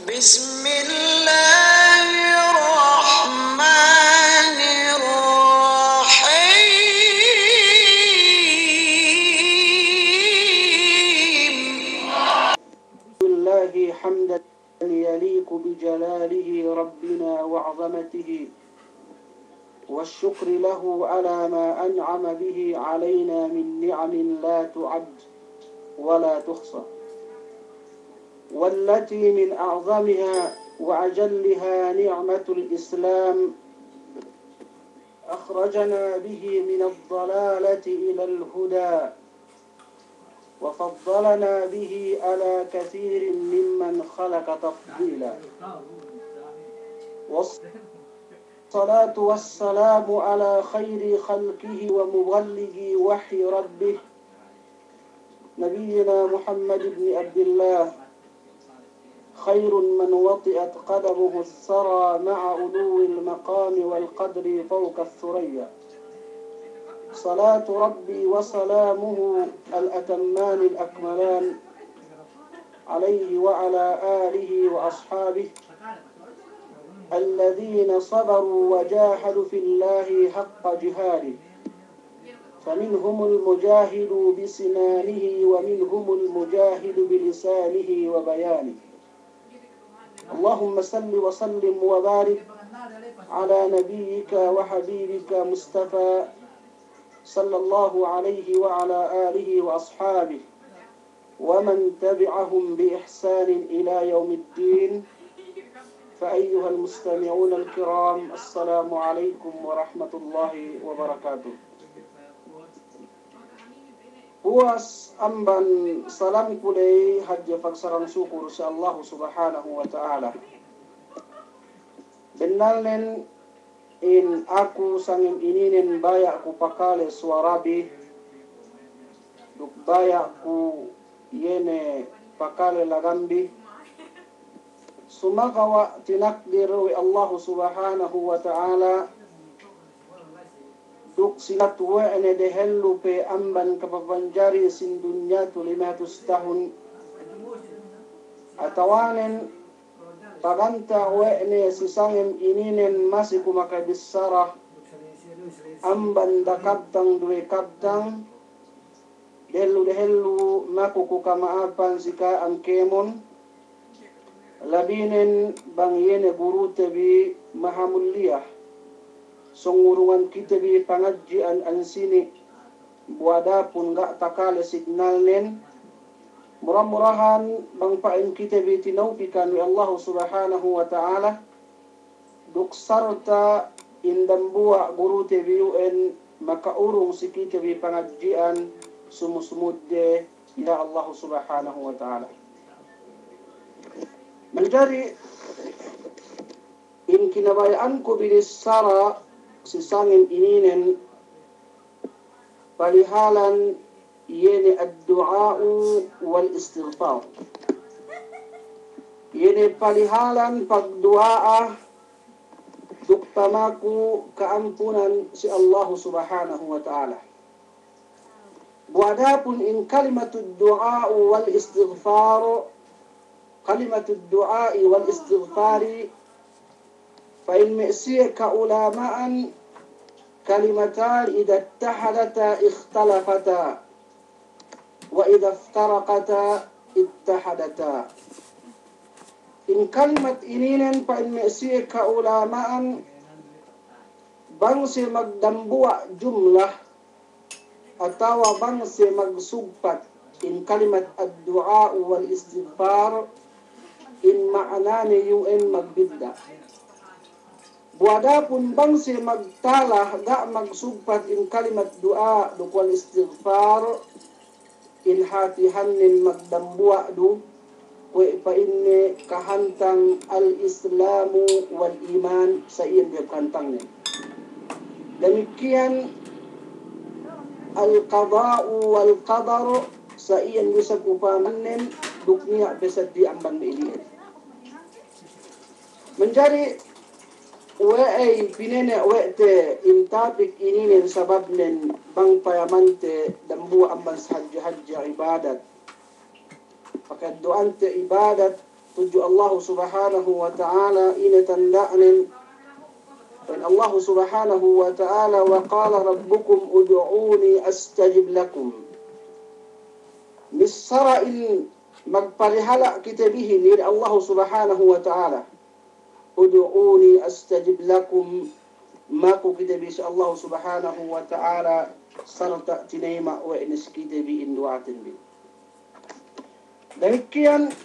بسم الله الرحمن الرحيم. الله حمدا يليق بجلاله ربنا وعظمته، والشكر له على ما أنعم به علينا من نعم لا تعد ولا تحصى، والتي من أعظمها وأجلها نعمة الإسلام، أخرجنا به من الضلالة إلى الهدى، وفضلنا به على كثير ممن خلق تفضيلا. والصلاة والسلام على خير خلقه ومبلغ وحي ربه نبينا محمد بن عبد الله، خير من وطئت قدمه الثرى مع علو المقام والقدر فوق الثريا. صلاة ربي وسلامه الأتمان الأكملان عليه وعلى آله وأصحابه الذين صبروا وجاهدوا في الله حق جهاده، فمنهم المجاهد بسنانه ومنهم المجاهد بلسانه وبيانه. اللهم صل وسلم وبارك على نبيك وحبيبك مصطفى صلى الله عليه وعلى آله وأصحابه ومن تبعهم بإحسان إلى يوم الدين. فأيها المستمعون الكرام، السلام عليكم ورحمة الله وبركاته. Puas amban salam kulay hadya fagsarang syukur sa Allah subhanahu wa ta'ala. Benalen in aku sangim ininin baya ku pakale suarabi, duk baya ku yene pakale lagambi, sumagawa tinakdiru Allah subhanahu wa ta'ala, duk silat wa'ne dehellu pe amban kapapanjari sin dunya tu 500 tahun, atawanen paganta wa'ne sisangim ininen masih kumakabisarah amban dakabtang duwe kabtang dehellu makuku kamaapan sika ang kemon labinen bang yene guru tebi mahamuliyah songurungan kita bi pangajian ansini buada pun gak takale signal nen murah-murahan bang pain kita bi tinaupikan wa Allah subhanahu wa ta'ala duk sarta indambua guru tebi UN makaurung si kita bi pangajian sumusmudde ila Allah subhanahu wa ta'ala. Menjadi in kinabayaan ko binisara sisangin ininen palihalan yene ad-du'a'u wal istighfar. Yene palihalan pagduaa duktamaku kaampunan si Allah subhanahu wa ta'ala. Buadapun in kalimatud du'a'u wal istighfar, kalimatud du'a'i wal istighfari فإن مئسيك علماء كلمتان إذا اتحدتا اختلفتا وإذا افترقتا اتحدتا. إن كلمة إنين فإن مئسيك علماء بانسي مقدمبوع جملة أتاوى بانسي مقصوبت إن كلمة الدعاء والاستغفار إن معنان يؤن مقبدا. Buadapun bangsi magtalah ga magsugpat in kalimat dua dukwal istighfar in hatihanin magdambua du we pa inni kahantang al-islamu wal iman sa iyan biya kantang niya. Demikian al-qada'u wal qadar sa iyan bisa kupamanin dukniya besad di amban mailiyan. Menjadi Wa'ay pinene wa'te intapik ininin sabab nen bang payamante dambu ambang hajja ibadat. Pakadduante ibadat tuju Allah subhanahu wa ta'ala ina tanda'nin Allah subhanahu wa ta'ala wa qala rabbukum ud'uni astajib lakum. Misra'il magpalihala kita bihi ni Allah subhanahu wa ta'ala. Ud'uni astajib lakum, maku kita bi Allah subhanahu wa ta'ala sarta tinaima wa inis kita bi induatin bi. Demikian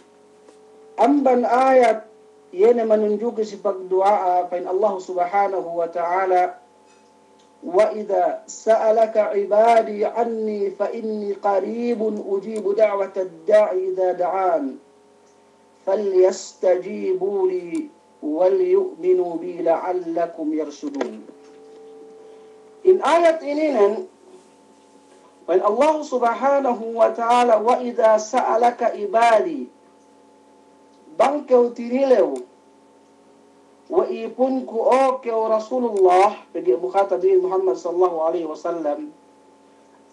amban ayat yana menunjuki si pagdoa pain Allah subhanahu wa ta'ala wa idha sa'alaka ibadi anni fa inni qaribun ujibu da'wata ad-da'i idha da'an falyastajibu li wal yu'minu bi la'allakum yarshudun. In ayat ini pain Allah subhanahu wa ta'ala wa idha sa'alaka ibadi bangkeu tinilew wa ipun ku o keu Rasulullah bagi mukhatabin Muhammad sallallahu alaihi wasallam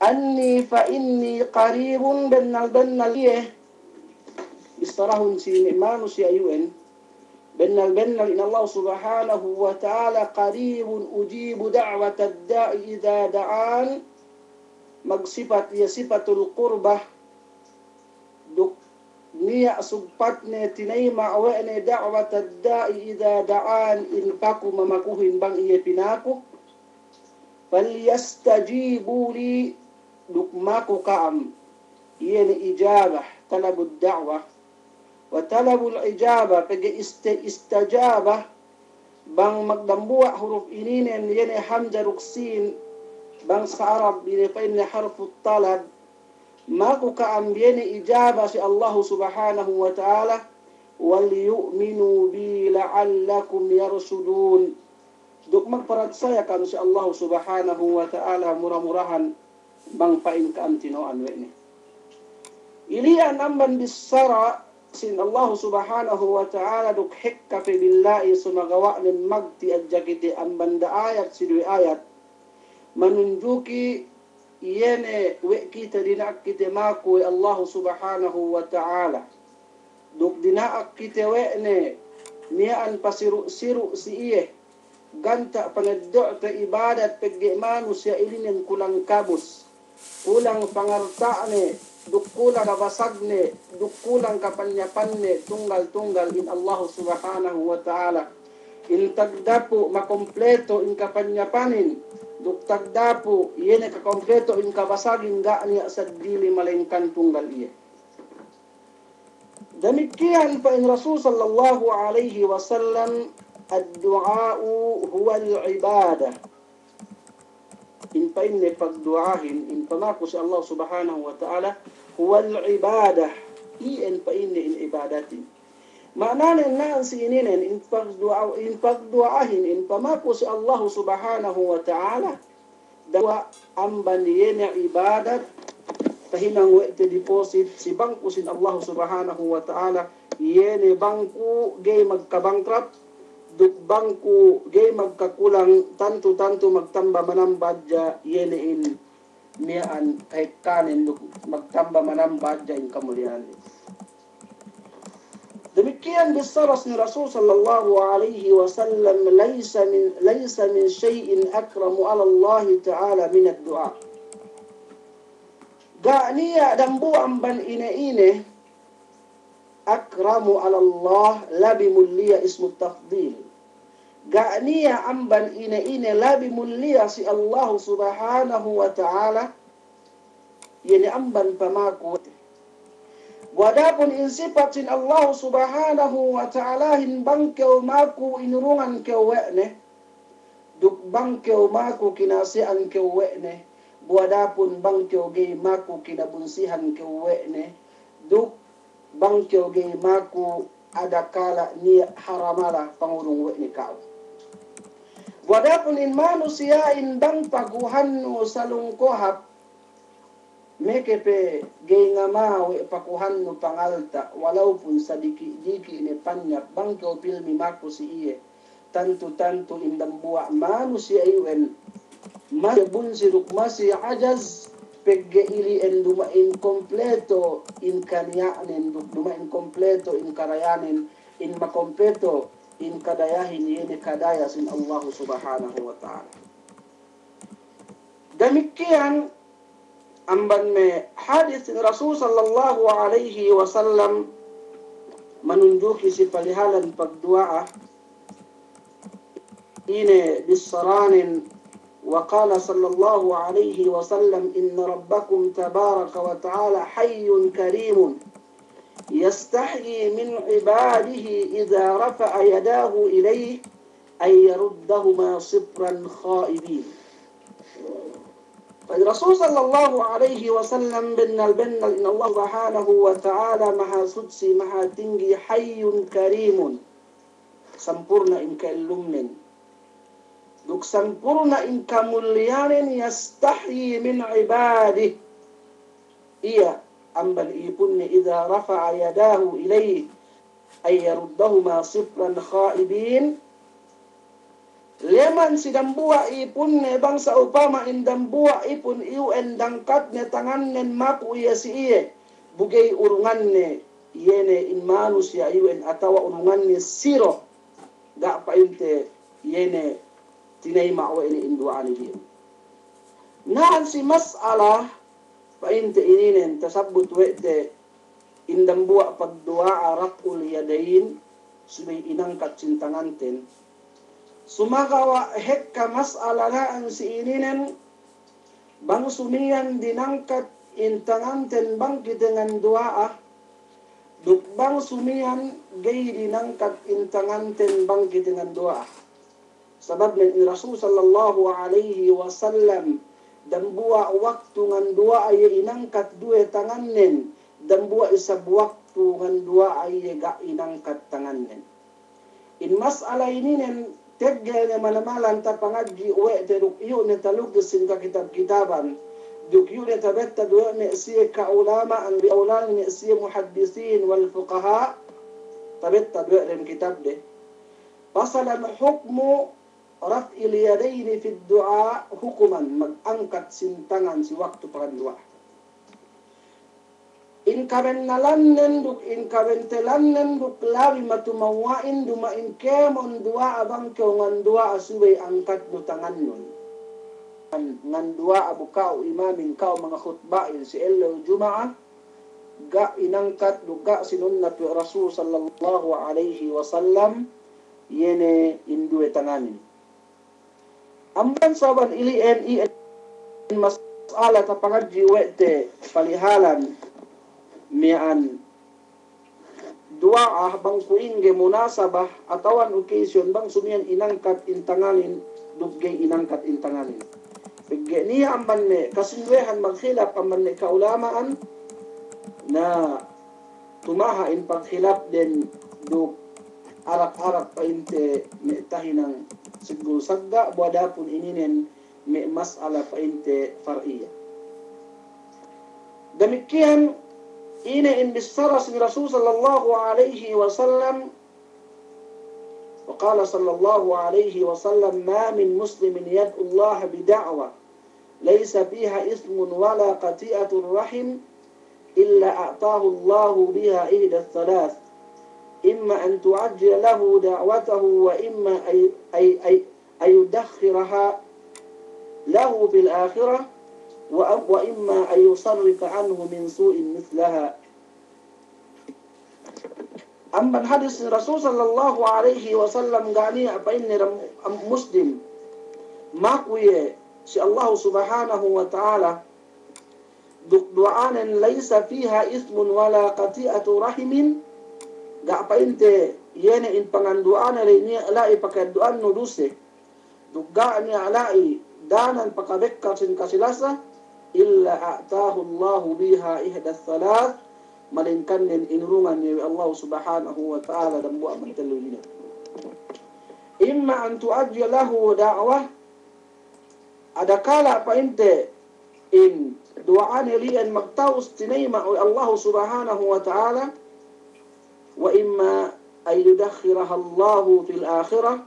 anni fa inni qaribun bennal liye istarahun si manusia yuen bennal in Allah subhanahu wa ta'ala qaribun ujibu da'wata ad-da'i idha da'an magsifat ya sifatul qurbah duk niya subpatne tinaima awene da'wat ad-da'i idha da'an in paku mamakuhin bang iya pinaku falyastajibu li dukmaku kaam iya ni ijabah talabud da'wah wa talabul ijabah pagi istajabah bang magdambua huruf ininen iya hamzah ruksin bang sa Arab ini pa ini harfut talab maku kaambieni ijaba si Allah subhanahu wa ta'ala wal yu'minu bi la'allakum yarshudun duk magparat saya kan si Allah subhanahu wa ta'ala murah-murahan bang pain kaam tinoan wene ilian amban bisara sin Allah subhanahu wa ta'ala duk hikka fi billahi sumagawa nin magti adjakiti amban da ayat si dua ayat menunjuki yene we kita dinaak kita maku Allah subhanahu wa ta'ala duk dinaak kita we ne niaan pasiru siru si iye ganta panaddo ta ibadat pegge manusia ilinin kulang kabus kulang pangartaane duk kulang kabasagne duk kulang kapanyapanne tunggal in Allah subhanahu wa ta'ala in tagdapo makompleto in kapanyapanin duk tagdapo yene ka kompleto in kabasagin ga niya sa dili malengkan tunggal iya. Demikian pa in Rasul sallallahu alaihi wasallam ad-du'a'u huwa al-ibadah. In pa in pagduahin in pamako si Allah subhanahu wa ta'ala huwa al-ibadah. In pa in ibadatin. Ma'nanin na si ininen in pagduahin in pamako si Allah subhanahu wa ta'ala dawa amban yena ibadat tahinang wete deposit si bangku sin Allah subhanahu wa ta'ala yene bangku gay magkabankrupt duk bangku gay magkakulang tanto magtamba manambadya yene in niyan ay kanin duk magtamba manambadya in kamulian. Demikian bisaras ni Rasul sallallahu alaihi wasallam laysa min syai'in akramu ala Allah ta'ala min ad-du'a. Ga'niya dambu amban ine akramu ala Allah labi mulia ismu tafdil. Ga'niya amban ine labi mulia si Allah subhanahu wa ta'ala yani amban pamaku. Wadapun insipatin Allah subhanahu wa ta'ala hin bangkeu maku inurungan keu wekne duk bangkeu maku kinasian keu wekne wadapun bangkeu gei maku kinabunsihan keu wekne duk bangkeu gei maku adakala ni haramala pangurung wekne kau wadapun in manusia in bang paguhannu salungkohap mekepe gay nga mawe pakuhan no pangalta walaupun sadiki diki ne panya bangko pilmi mako si iye tanto indambua manusia iwen masibun siruk masih ajaz pegge ili en duma incompleto in kanyanen duma incompleto in karayanen in makompleto in kadayahin yene kadaya sin Allah subhanahu wa ta'ala. Demikian amban me hadis Rasul sallallahu alaihi wasallam menunjuki si palihalan pagduaa ini bisaranin wa qala sallallahu alaihi wasallam inna rabbakum tabaraka wa ta'ala hayyun karimun yastahyi min ibadihi idza rafa'a yadahu ilayhi ay yaruddahuma sifran khaibin. Rasul sallallahu alaihi wasallam bennal in Allah subhanahu wa ta'ala maha sudsi maha tinggi hayyun karimun sampurna in kailumnen duk sampurna in kamulyanen yastahyi min ibadih iya ambal ipunni idza rafa'a yadahu ilayhi ay yaruddahuma sifran khaibin. Leman si dambua ipun ne bangsa upama in dambua ipun iu en dangkat ne tangan nen maku iya si iye bugay urungan ne yene in manusia iu en atawa urungan ne siro gak painte yene tinay mawa ini induan ini. Naan si mas'alah painte ininen tasabut wete in dambua pagdua arapul yadain subay inangkat sintanganten. Sumagawa hekka mas'ala naan si ininen bang sumiyan dinangkat intanganten bang kitengan doa duk bang sumiyan gay dinangkat intanganten bang kitengan doa sabab ni Rasul sallallahu alaihi wasallam dan buwa waktu ngan doa ay inangkat dua tangannen dan buwa isab waktu ngan doa ay ga inangkat tangannen in mas'ala ininen teggene malamalan ta pangaji uwe te duk yu ne talugis ka kitab-kitaban duk yu ne tabetta duwe ne siye ka ulama an bi awlan ne siye muhaddisin wal fuqaha tabetta duwe rem kitab de pasalan hukmu raf'il yadaini fi du'a hukuman magangkat sintangan si waktu pagdua in kaben nalannen duk in kaben telannen duk lawi matumawain duma in kemon dua abang kau ngan dua asubay angkat do tangan nun ngan dua abu kau imamin kau mga khutbain si elo jumaah ga inangkat duga sinunnat Rasul sallallahu alaihi wasallam yene indue tanganin amban saban ili en mas'ala ta pangaji wete palihalan mian doa bang kuingge munasabah atawan occasion bang sumian inangkat intanganin dugge inangkat intanganin pigge niya amban ne kasinwehan magkhilaf amban ne kaulamaan na tumaha in pagkhilaf den duk arak-arak painte me tahinang siguro sagda buada pun ininen me mas'ala painte far'iyah demikian ini in bisaras ni Rasul sallallahu alaihi wasallam وقال صلى الله عليه وسلم ما من مسلم يدعو الله بدعوة ليس فيها إثم ولا قطيئة الرحم إلا أعطاه الله بها إحدى الثلاث إما أن تعجل له دعوته وإما أن يدخرها له في الآخرة وإما أن يصرف عنه من سوء مثلها. أما الحديث الرسول صلى الله عليه وسلم قال فإن مسلم ما قوي سي الله سبحانه وتعالى دعاء ليس فيها إثم ولا قطيئة رحم قال فإنت ين إن بان دعاء لا يبقى دعاء ندوسه دعاء علائي دانا بقبك كسلاسة إلا أعطاه الله بها إحدى الثلاث ملنكن إنرونgan Allah subhanahu wa ta'ala dan buat mentelulina imma an tu'ajjal lahu da'wah ada kala apa ente in doaan lian magtaus tinayma Allah subhanahu wa ta'ala wa imma ay yudakhiraha Allah fil akhirah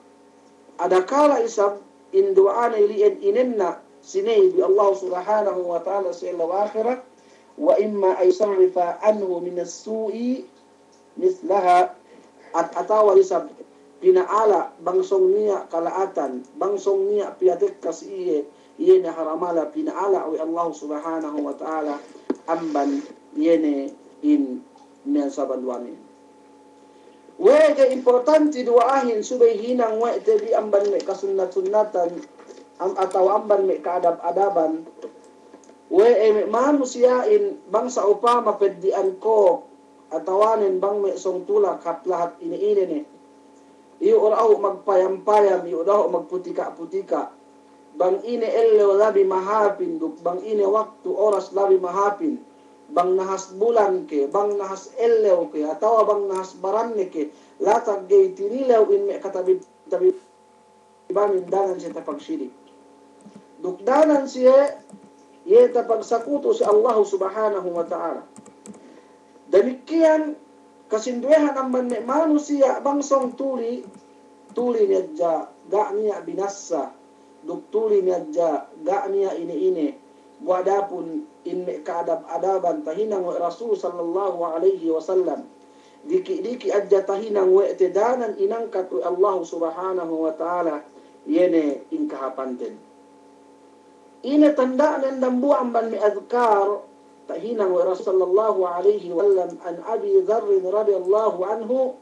ada kala isab in doaan lian inenna sinay bi Allah subhanahu wa ta'ala sa ilaw akhirah wa imma ay sarrifa anhu min as-su'i mislaha at atawa isab pinaala bangsong niya kalaatan bangsong niya piatek kasi iye na haramala pinaala wa Allah subhanahu wa ta'ala amban yene in men sabanwani wege importante dua ahin subay hinang wa tebi amban me kasunnat-sunnatan atau amban me kaadab-adaban manusiain bangsa upama peddian ko atawanin bang me song tulak lahat ini ni iyo oraw magpayam-payam iyo daw magputika-putika bang ini ello labi mahapin duk bang ini waktu oras labi mahapin bang nahas bulan ke bang nahas ellew ke atau bang nahas baranne ke latag gay tinilaw in me katabi tabi bamin danan siya tapagsirik dukdanan siya ye tapagsakuto si Allah subhanahu wa ta'ala demikian kasinduehan ang manusia bangsong tuli niya ga niya binasa duk tuli niya ga niya ini buadapun inme kaadab-adaban tahinang wa Rasul sallallahu alaihi wasallam diki adja tahinang wa tedanan inangkat wa Allah subhanahu wa ta'ala yene inkahapanten ina tanda nan dambu amban mi adhkar tahinang wa Rasul sallallahu alaihi wasallam an Abi Dharr radhiyallahu anhu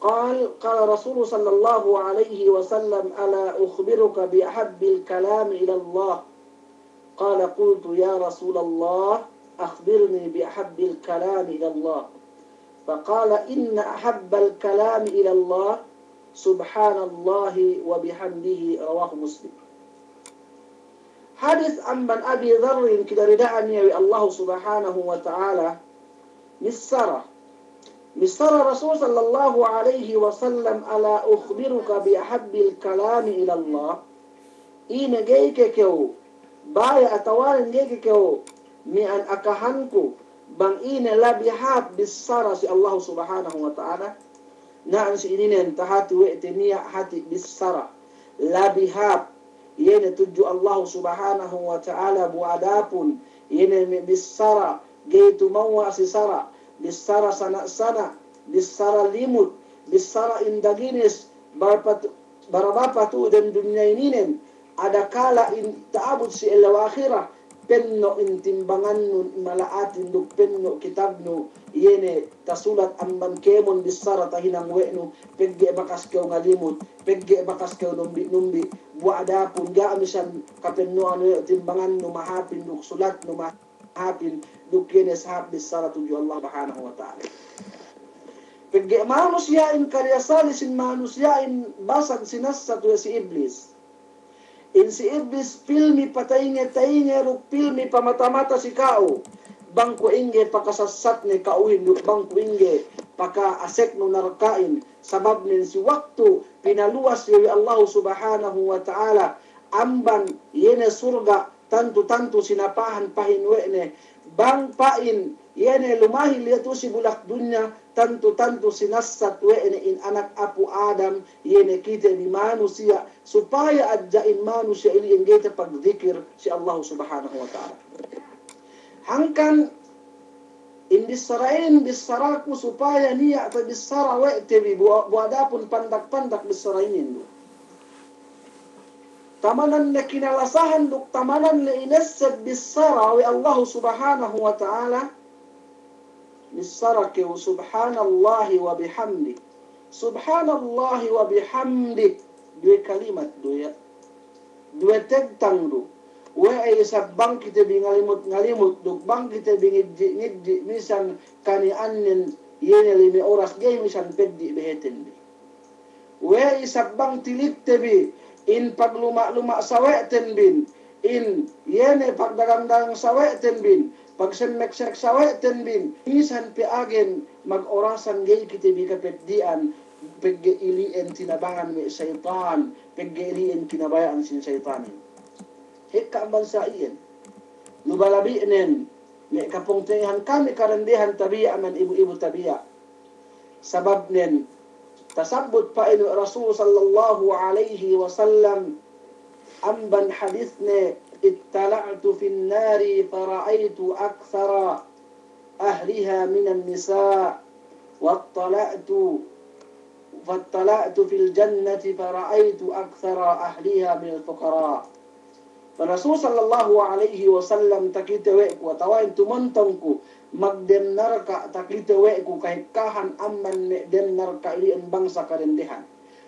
قال رسول صلى الله عليه وسلم ألا أخبرك بأحب الكلام إلى الله قال قلت يا رسول الله أخبرني بأحب الكلام إلى الله فقال إن أحب الكلام إلى الله سبحان الله وبحمده رواه مسلم حديث عن أبي ذر كده ردعني الله سبحانه وتعالى مصر رسول صلى الله عليه وسلم ألا أخبرك بأحب الكلام إلى الله إن جيك كيو باي أتوال جيك كيو mi an akahanku bang ina labihab bisara si Allah subhanahu wa ta'ala na an si ininen tahati we teniya hati bisara labihab yene tuju Allah subhanahu wa ta'ala buadapun yene bisara gaitu mawa si sara bisara sana bisara limut bisara indaginis barabapatu dan dunia ininen ada kala in taabud si ila akhirah penno intimbangan nun malaatin duk penno kitab no yene tasulat amban kemon bisara tahinang wenu pegge bakas kau ngalimut pegge bakas kau numbi buada pun ga misan kapenno anu timbangan no mahapin duk sulat no mahapin duk yene sahab bisara tuju Allah subhanahu wa ta'ala pegge manusia in karya salisin manusia in basan sinassa tu si iblis in si iblis pilmi patainge ruk pilmi pamata-mata si kau bangku inge pakasasat ne kauhin bangku inge paka asek no narkain sabab nin si waktu pinaluas yawi Allah subhanahu wa ta'ala amban yene surga tantu sinapahan pahin wene bang pain yene lumahi liatu si bulak dunya tantu sinassat wene in anak apu Adam yene kita di manusia supaya adjain manusia ini engage pagzikir si Allah subhanahu wa ta'ala hangkan in bisaraku supaya niya atau bisara wa'te buadapun pandak bisarainin do tamanan na kinalasahan duk tamanan na inassad bisara wa Allah subhanahu wa ta'ala bisarake subhanallahi wa bihamdi subhanallahi wa bihamdi dua kalimat dua tegtang do wa ay sabang kita ngalimut duk bang kita ngidji misan kani annen yene limi oras gay misan peddi beheten bi wa ay sabang tilit tebi in pagluma saweten bin in yene pagdagang saweten bin pagsemek saweten bin misan pi agen mag-orasan gay kita bi kapeddian pegge ilien tinabangan mi syaitan pegge ilien kinabayaan sin syaitan hikka bansa iyan lubalabi nen me kapungtengan kami karendihan tabiya man ibu tabiya sabab nen tasabbut pa inu Rasul sallallahu alaihi wasallam amban hadith ne اطلعت في النار فرأيت أكثر أهلها من النساء فاطلعت في الجنة فرأيت أكثر أهلها من الفقراء. Rasul sallallahu alaihi wasallam takitewe ku tawain tumontongku magdem narka takitewe ku kahikahan amman me dem narka ili en bangsa karendehan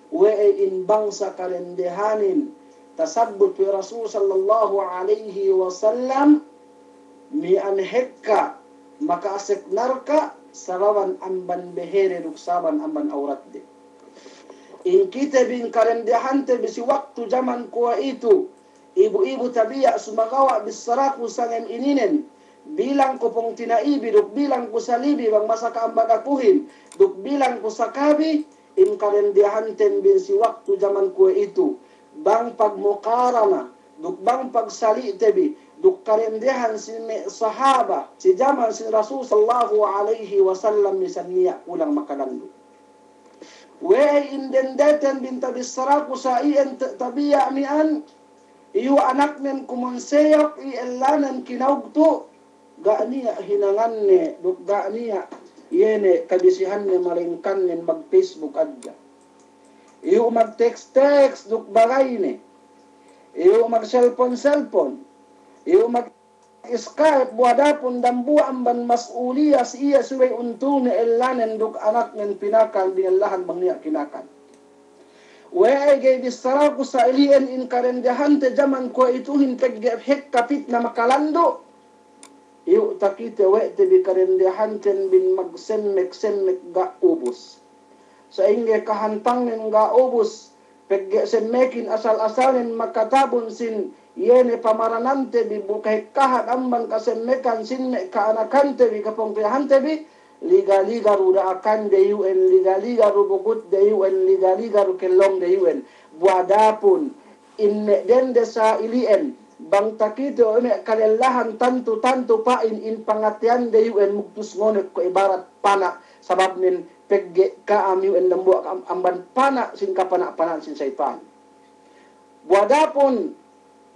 we in bangsa karendehanin tasabbut fi Rasul sallallahu alaihi wasallam mi an hekka maka asek narka sababan amban behere ruksaban amban aurat de in kita bin karendehan te bisi waktu zaman kuwa itu ibu-ibu tabiya sumagawa bisaraku sangem ininen bilang ko pong tinaibi duk bilang ko salibi bang masa kaambagakuhin duk bilang ko sakabi in karendihan ten bin si waktu zaman ko itu bang pagmukarana duk bang pagsali tebi duk karendihan si sahaba si zaman si Rasul sallallahu alaihi wasallam misan niya kulang makalandu we indendeten bin tabisaraku sa ien tabiya mian iyo anak nen kumonseyok ielanan kinaugto gaaniya hinangan ne duk gaaniya yene kabisihan ne maringkan nen mag Facebook adya iyo mag text duk bagay ne iyo mag cellphone iyo mag Skype buadapon dambu amban masuliya siya suway untung ne elanan duk anak nen pinakan binallahan bangniya kinakan Wei gay bisara ko sa ilian in karendahan te jaman ko ituhin peghek kapit na makalando. Iyo takite we te bi karendahan ten bin magsemmek ga ubus. Sa inge kahantang nin ga ubus pegge semmekin asal-asalin makatabon sin yene pamaranante bi bukay kahat amban kasemmekan sin kaanakante bi kapongpehante bi liga-liga ruda akan de UN liga-liga rubukut de UN liga-liga rukelong de UN buadapun inne dende sa ilien bang takito eme kalelahan tantu pa in pangatian de UN muktus ngonek ko ibarat pana sabab nin pegge ka am UN lambu amban pana sin kapana sin saitan buadapun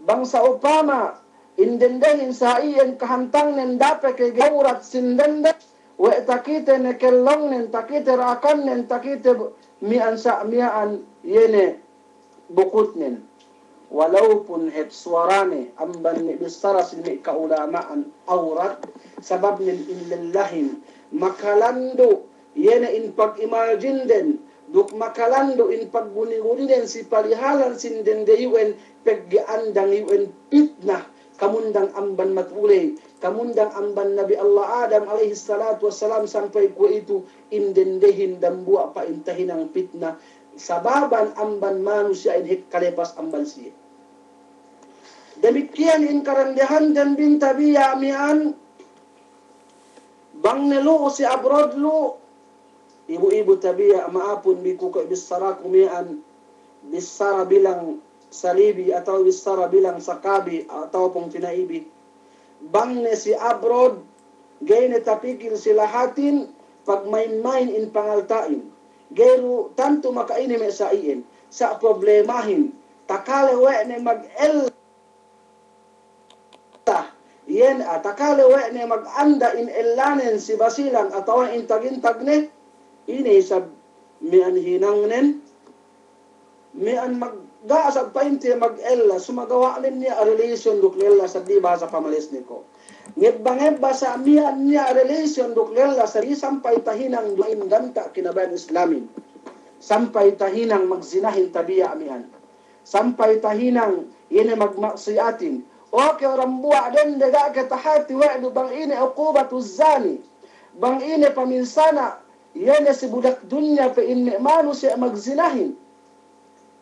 bangsa upama indendehin sa iyan kahantang nen dapat kay gawrat sindende we takite ne kellong nen takite rakan nen takite mian yene bukut nen walaupun het suarane amban ni bisaras ni kaulamaan aurat sabab nen illallahin makalando yene in pag-imagine den duk makalando in pagguni-guni den si palihalan sin den de yuen peggiandang yuen pitna kamundang amban matulay kamundang amban Nabi Allah Adam alaihi salatu wassalam sampai ku itu indendehin dan buat pa intahin ang fitna sababan amban manusia in kalepas amban siya. Demikian in karendahan dan bin tabiya mian bang nelu si abroad lu ibu-ibu tabiya maapun biku ko bisara kumian bisara bilang salibi atau bisara bilang sakabi atau pong tinaibi bang ne si abroad gayne tapikil sila hatin pag main-main in pangaltain gayru tanto makaini me sa iin sa problemahin takale we ne mag-el yen takale we ne mag-anda in elanen si basilan atau in tagintag ne ini sab mian hinang nen mian mag-gaasag painte mag-ella sumagawa niya a relation duklela sa di bahasa pamalis niko ngeba sa mian niya a relation duklela sa di sampay tahinang duin ganta kinabayan islamin sampay tahinang magsinahin tabiya mian sampay tahinang yene magmaksiatin okay rambuwa den daga katahati wa'du bang ini uqubatu zani bang ini paminsana yene si budak dunya pa in manusia magzinahin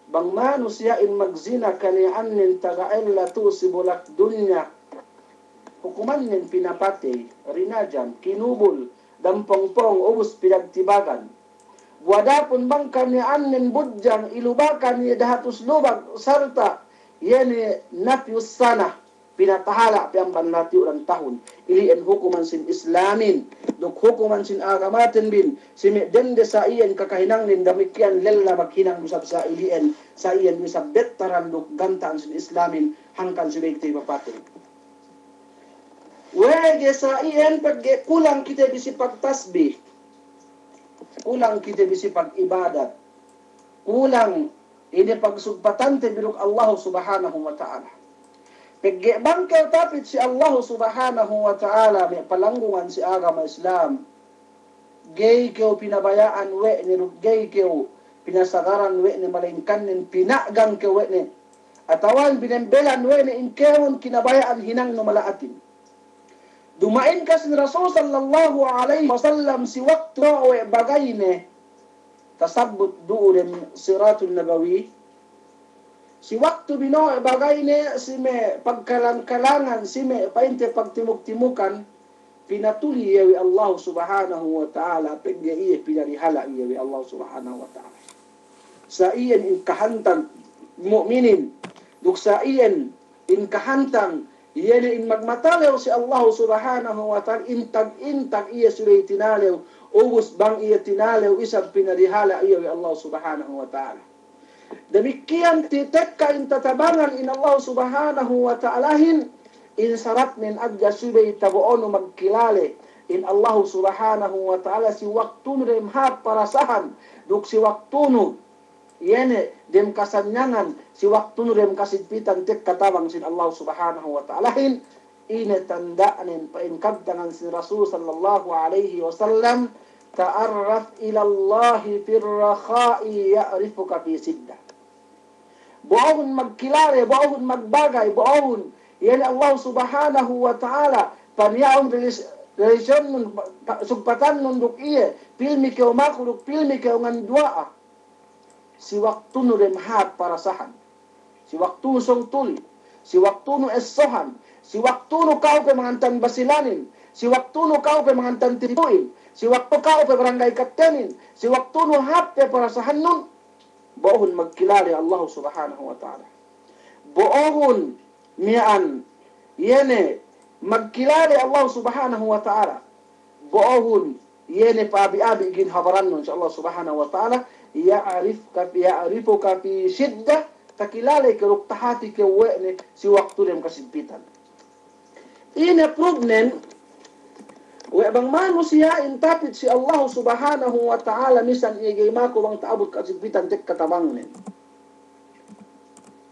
bang manusia in magzina kanian nin tagaella tu si budak dunya hukuman nin pinapatay rinajam kinubol dampongpong ubus pinagtibagan wadapun bang kanian nin budyang ilubakan ni dahatus lubag sarta yene napius sana pinatahala pi ang banlati ulang tahun ilian hukuman sin islamin duk hukuman sin agamatin bin simi dende sa iyan kakahinang nin damikian lella maghinang usab sa ilian sa iyan usab bettaran duk gantaan sin islamin hangkan subekti papatin wege sa iyan pagge kulang kita bisi pagtasbih kulang kita bisi pag-ibadat kulang ini pagsugpatante biruk Allah subhanahu wa ta'ala pagge bangkaw tapit si Allah subhanahu wa ta'ala may palanggungan si agama Islam gay keo pinabayaan we ni gay keo pinasagaran we ni malingkan nin pinagang keo we ni atawan binembelan we ni inkewon kinabayaan hinang no malaatin dumain kas ni Rasul sallallahu alaihi wasallam si waktu we bagay ni tasabbut duulim siratul nabawi si waktu bino bagay ni si me pagkalang-kalangan si me painte pagtimuk-timukan pinatuli yawi Allah subhanahu wa ta'ala pagya iya pinarihala yawi Allah subhanahu wa ta'ala sa iyan in kahantang mu'minin duk sa iyan in kahantang iyan in magmatalaw si Allah subhanahu wa ta'ala intag iya sulay tinalaw ubus bang iya tinalaw isang pinarihala yawi Allah subhanahu wa ta'ala demikian titekka in tatabangan in Allah subhanahu wa ta'alahin in sarat min adja subay tabuonu magkilale in Allah subhanahu wa ta'ala si waktun rem hap parasahan duk si waktunu yene dem kasanyangan si waktun rem kasidpitan tek katabang sin Allah subhanahu wa ta'alahin ine tandaanin pa in kabdangan sin Rasul sallallahu alaihi wasallam ta'arraf ila Allah fir rakha'i ya'rifuka fi siddah buahun magkilare buahun magbagay buahun yan Allah subhanahu wa ta'ala panyaon relasyon nun sugpatan nun duk iya pilmi keo makuluk pilmi keo ngan duaa si waktu nu remhat parasahan si waktu nu song tuli si waktu nu esohan si waktu nu kau pe mangantan basilanin si waktu nu kau pe mangantan tiripuin si waktu kau pe barangay kaptenin si waktu nu hap pe parasahan nun buahun magkilale Allah subhanahu wa ta'ala buahun mian yene magkilale Allah subhanahu wa ta'ala buahun yene paabi-abi gin habaran nun sa Allah subhanahu wa ta'ala ya'rifuka fi shiddah takilale keruk tahati ke wene si waktu dem kasimpitan ina prognen we bang manusia intapit si Allah subhanahu wa ta'ala misan igay mako bang taabot kasimpitan tek katabang nen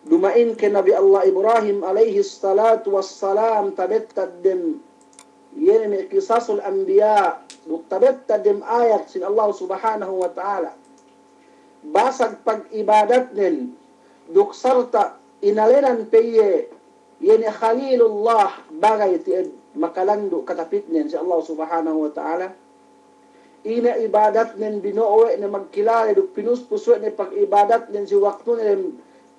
dumain ke Nabi Allah Ibrahim alaihi salatu wassalam tabettad dem yene kisasul anbiya duk tabettad dem ayat sin Allah subhanahu wa ta'ala basag pag-ibadat nen duk sarta inalenan peye yene khalilullah bagay ti makalando katapit nen si Allah subhanahu wa ta'ala ina ibadat nen binuowe na magkilala duk pinuspuswe ne pag-ibadat nen si waktu nen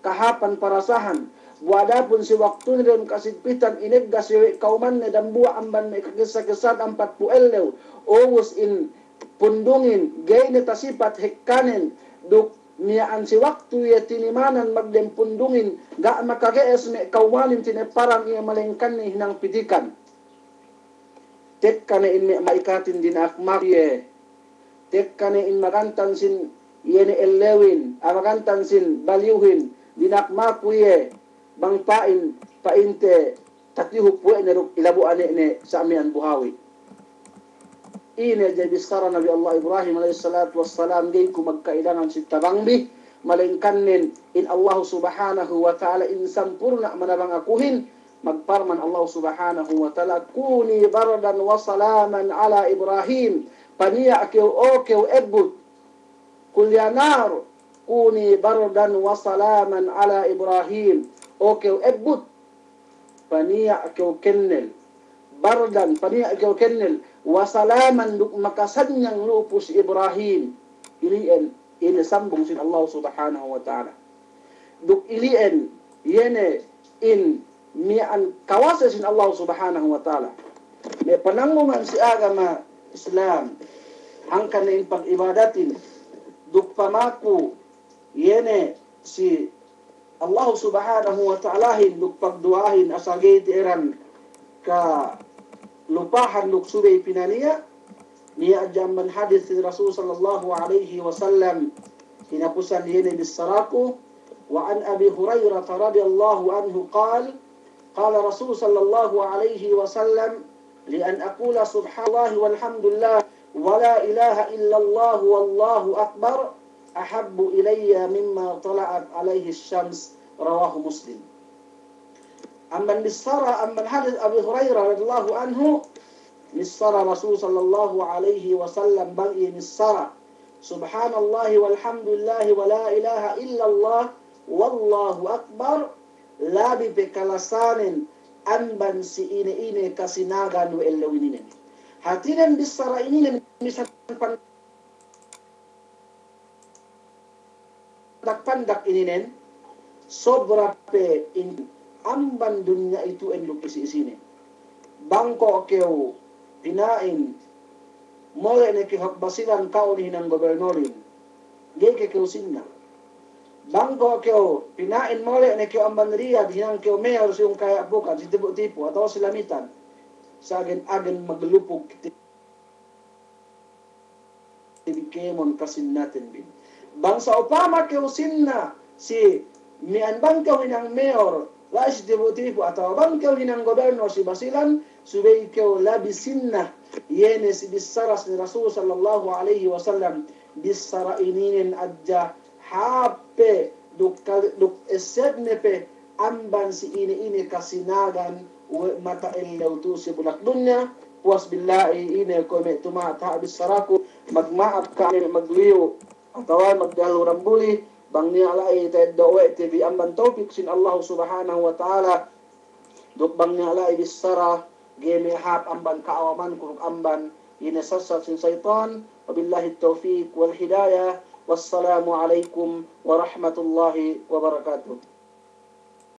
kahapan parasahan buada pun si waktu nen kasigpitan inegga si kauman ne dambua amban may kakisa-kisat 40 lew owus in pundungin gay ne tasipat hekkanen duk miyaan si waktu ya tinimanan magdem pundungin ga makagees me kaumanin tineparang iya malengkan ni hinang pitikan tek kane in me maikatin din akmakye tek kane in magantan sin yene elewin amagantan sin baliuhin dinakmakuye bang painte tatihuk puwe ne ilabu ane ne sa amian buhawi ine jadi sara Nabi Allah Ibrahim alaihi salatu wassalam gay ku magkailangan si tabangbi malengkanin in Allah subhanahu wa ta'ala in sampurna manabang akuhin magparman Allah subhanahu wa ta'ala kuni bardan wa salaman ala Ibrahim paniya akew ebbut kul ya nar kuni bardan wa salaman ala Ibrahim okew ebbut paniya akew kennel bardan paniya akew kennel wa salaman duk makasanyang lupus Ibrahim ilien ini sambung sin Allah subhanahu wa ta'ala duk ilien yene in mian kawasa sin Allah subhanahu wa ta'ala may panangungan si agama Islam hangkan in pag-ibadatin duk pamaku yene si Allah subhanahu wa ta'alahin luk pagduahin asagay ti eran ka lupahan luk subay pinaniya niya jaman hadis ti Rasul sallallahu alaihi wasallam hinapusan niya bisaraku wa an Abi Hurairah radhiyallahu anhu قال رسول صلى الله عليه وسلم لأن أقول سبحان الله والحمد لله ولا إله إلا الله والله أكبر أحب إلي مما طلعت عليه الشمس رواه مسلم. أما النصارى أما حديث أبي هريرة رضي الله عنه نصارى رسول صلى الله عليه وسلم بغي نصارى سبحان الله والحمد لله ولا إله إلا الله والله أكبر labi pe kalasanin anban si ine kasinagan wa elawininen. Hatinan bisara ininen misan pandak ininen sobra pe in amban dunya itu en lukisi isine. Bangko keu pinain mole ne ki basilan kauni ng gobernorin. Geke keu sinna. Bangko keo pinain mole ne keo amban riyad hinang keo mayor siyong kaya bukan si tipu atau silamitan sa agen maglupog tibikemon kasin natin bin bangsa upama keo sinna si mian bangko hinang mayor la si tipu atau bangko hinang gobernador si basilan subay keo labi sinna yene si bisaras ni Rasul sallallahu alaihi wasallam bisara ininin adja hape duk esed nepe amban si ini kasinagan mata ilaw tu si bulak dunya puas billahi ini kome tumata bisaraku magmaap ka magliyo atawa magdalo rambuli bang ni alay teddawe TV amban tawfik sin Allah subhanahu wa ta'ala duk bang ni alay bisara gemi hap amban kaawaman kuruk amban inasasat sin syaitan wabillahi tawfik wal hidayah. Wassalamu alaikum warahmatullahi wabarakatuh.